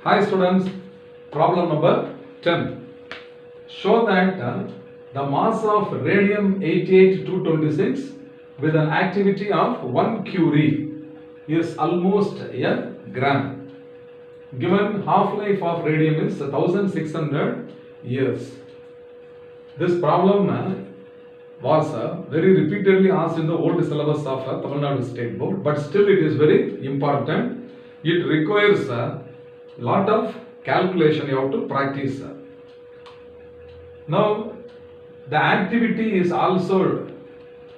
Hi students, problem number 10. Show that the mass of radium 88226 with an activity of 1 curie is almost a gram. Given half-life of radium is 1600 years. This problem was very repeatedly asked in the old syllabus of Tamil Nadu State Board, but still it is very important. It requires lot of calculation you have to practice. Now the activity is also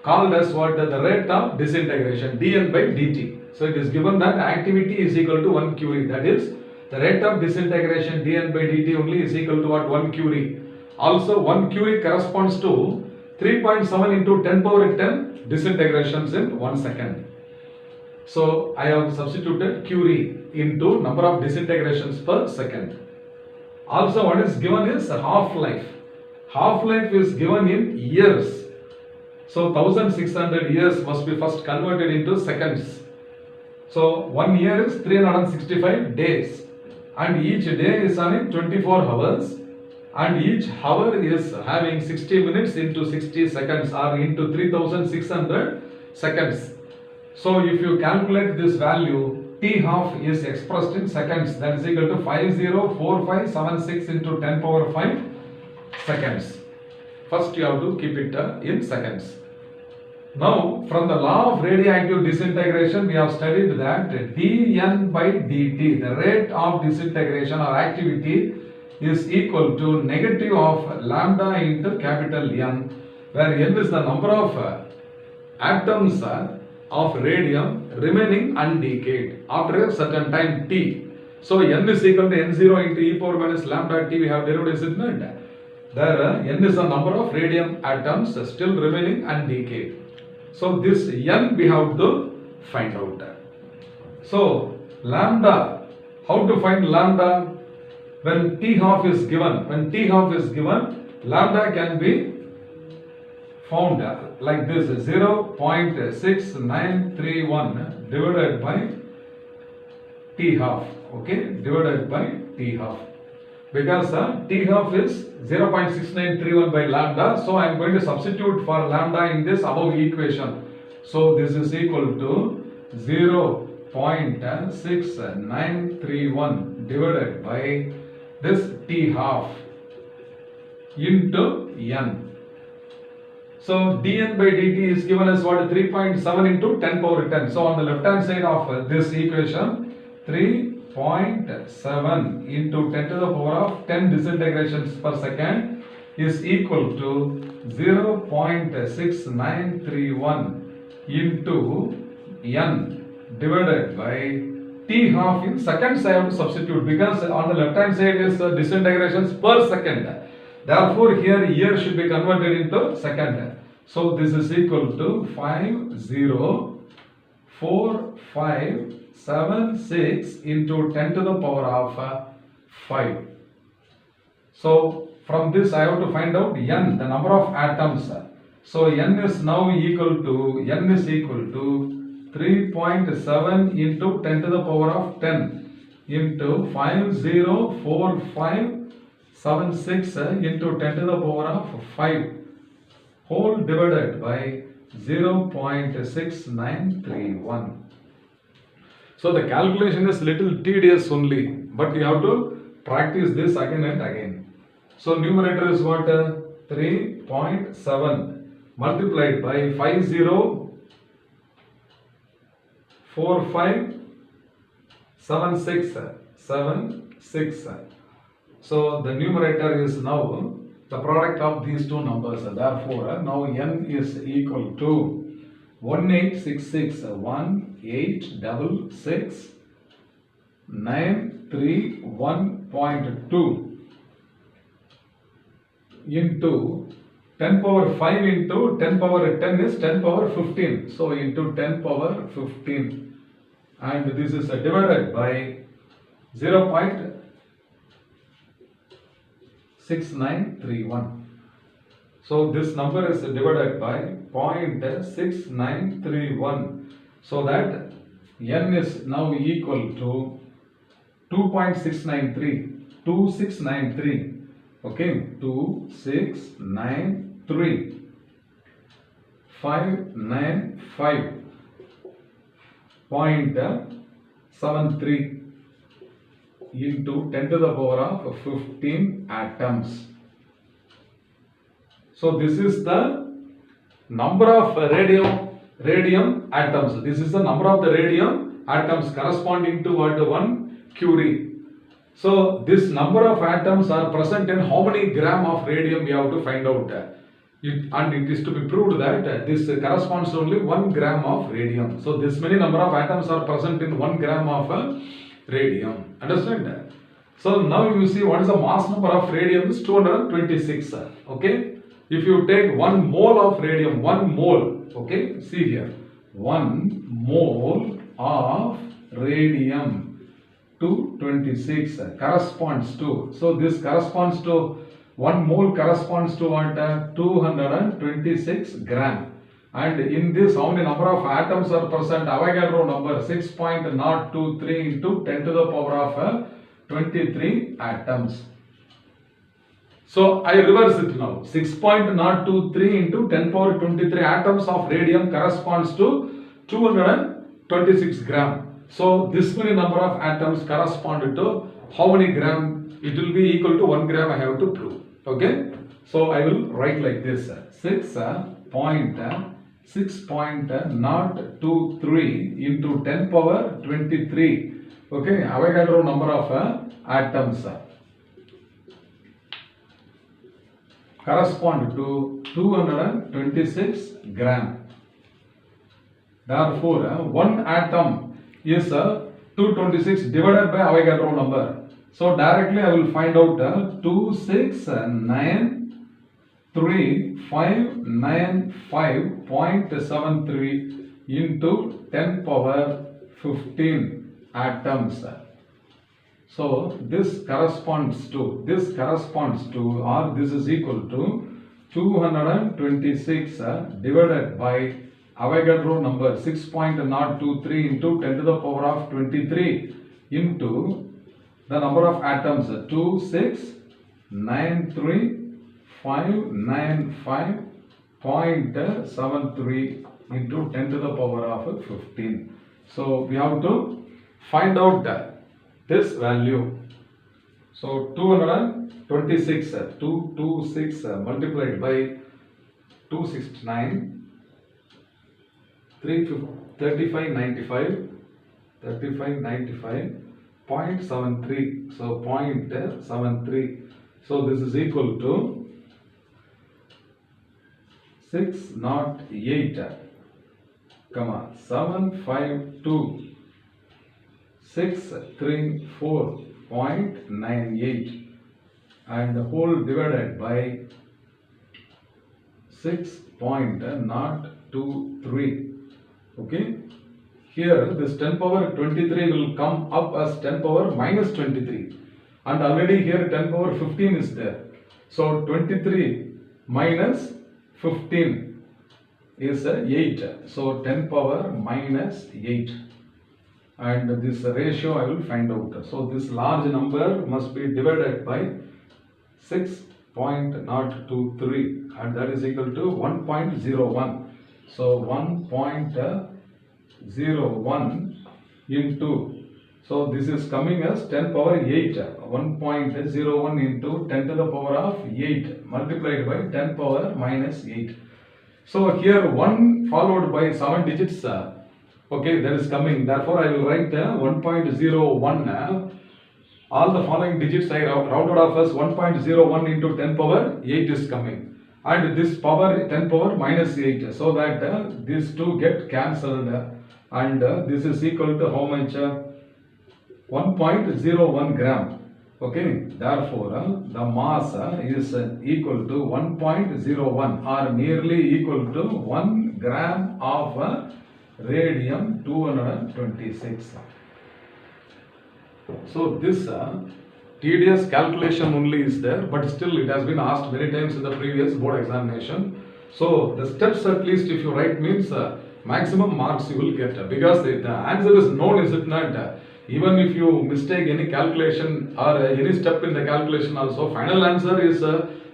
called as what? The rate of disintegration, dN by dt. So it is given that activity is equal to 1 curie, that is the rate of disintegration dN by dt only is equal to what? 1 curie. Also 1 curie corresponds to 3.7 into 10 power 10 disintegrations in 1 second. So I have substituted curie into number of disintegrations per second. Also what is given is half-life. Half-life is given in years. So 1600 years must be first converted into seconds. So 1 year is 365 days and each day is having 24 hours and each hour is having 60 minutes into 60 seconds or into 3600 seconds. So if you calculate this value, T half is expressed in seconds, that is equal to 504576 into 10 power 5 seconds. First you have to keep it in seconds. Now from the law of radioactive disintegration we have studied that dN by dt, the rate of disintegration or activity, is equal to negative of lambda into capital N, where N is the number of atoms of radium remaining undecayed after a certain time t. So N is equal to N0 into e power minus lambda t, we have derived, is it not? There N is the number of radium atoms still remaining undecayed. So this N we have to find out. So lambda, how to find lambda? When T half is given, lambda can be found like this, 0.6931 divided by T half, okay, divided by T half, because T half is 0.6931 by lambda, so I am going to substitute for lambda in this above equation. So this is equal to 0.6931 divided by this T half into N. So dN by dt is given as what? 3.7 into 10 power 10. So on the left hand side of this equation, 3.7 into 10 to the power of 10 disintegrations per second is equal to 0.6931 into N divided by T half in seconds. I have to substitute because on the left hand side is disintegrations per second. Therefore here year should be converted into second. So this is equal to 504576 into 10 to the power of 5. So from this I have to find out N, the number of atoms. So N is now equal to 3.7 into 10 to the power of 10 into 504576 into 10 to the power of 5 whole divided by 0.6931. So the calculation is little tedious only, but you have to practice this again and again. So numerator is what? 3.7 multiplied by 504576. So the numerator is now the product of these two numbers. Therefore, now N is equal to 1866186931931.2 into 10 power 5 into 10 power 10 is 10 power 15. So into 10 power 15, and this is divided by 0.6931. So this number is divided by 0.6931. So that N is now equal to 2693, okay, 2693, 595.73 into 10 to the power of 15 atoms. So this is the number of radium atoms. This is the number of the radium atoms corresponding to what? 1 curie. So this number of atoms are present in how many gram of radium we have to find out. And it is to be proved that this corresponds to only 1 gram of radium. So this many number of atoms are present in 1 gram of radium. Understand? So now you see what is the mass number of radium is 226. Okay. If you take 1 mole of radium, 1 mole, okay, see here, 1 mole of radium 226 corresponds to, so this corresponds to 1 mole corresponds to what? 226 gram. And in this, how many number of atoms are present? Avogadro number 6.023 into 10 to the power of 23 atoms. So I reverse it now. 6.023 into 10 power 23 atoms of radium corresponds to 226 gram. So this many number of atoms correspond to how many gram? It will be equal to 1 gram I have to prove. Okay. So I will write like this. 6.023 into 10 power 23. Okay. Avogadro number of atoms correspond to 226 gram. Therefore, 1 atom is 226 divided by Avogadro number. So directly I will find out 2693595.73 into 10 power 15 atoms. So this corresponds to, or this is equal to 226 divided by Avogadro number 6.023 into 10 to the power of 23 into the number of atoms 2693595.73 into 10 to the power of 15. So we have to find out this value. So 226 multiplied by 269 3595 0.73. So 0.73. So this is equal to 608, 752 634.98 and the whole divided by 6.023. Okay. Here this 10 power 23 will come up as 10 power minus 23 and already here 10 power 15 is there. So 23 minus 15 is 8. So 10 power minus 8. And this ratio I will find out. So this large number must be divided by 6.023 and that is equal to 1.01. So 1.01 into, so this is coming as 10 power 8. 1.01 into 10 to the power of 8 multiplied by 10 power minus 8. So here 1 followed by 7 digits. Okay, that is coming. Therefore, I will write 1.01. All the following digits I rounded off as 1.01 into 10 power 8 is coming. And this power 10 power minus 8. So that these two get cancelled. And this is equal to how much? 1.01 gram. Okay, therefore, the mass is equal to 1.01 or nearly equal to 1 gram of radium 226. So this tedious calculation only is there, but still it has been asked many times in the previous board examination. So the steps at least if you write means maximum marks you will get because the answer is known, is it not? Even if you mistake any calculation or any step in the calculation also, final answer is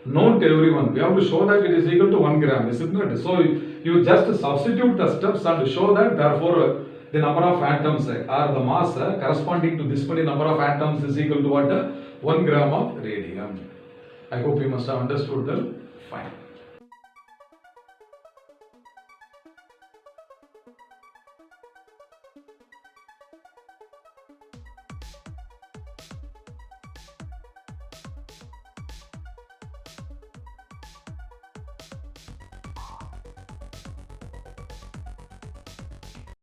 known to everyone. We have to show that it is equal to 1 gram, isn't it? So you just substitute the steps and show that therefore the number of atoms or the mass corresponding to this many number of atoms is equal to what? 1 gram of radium. I hope you must have understood well. Fine.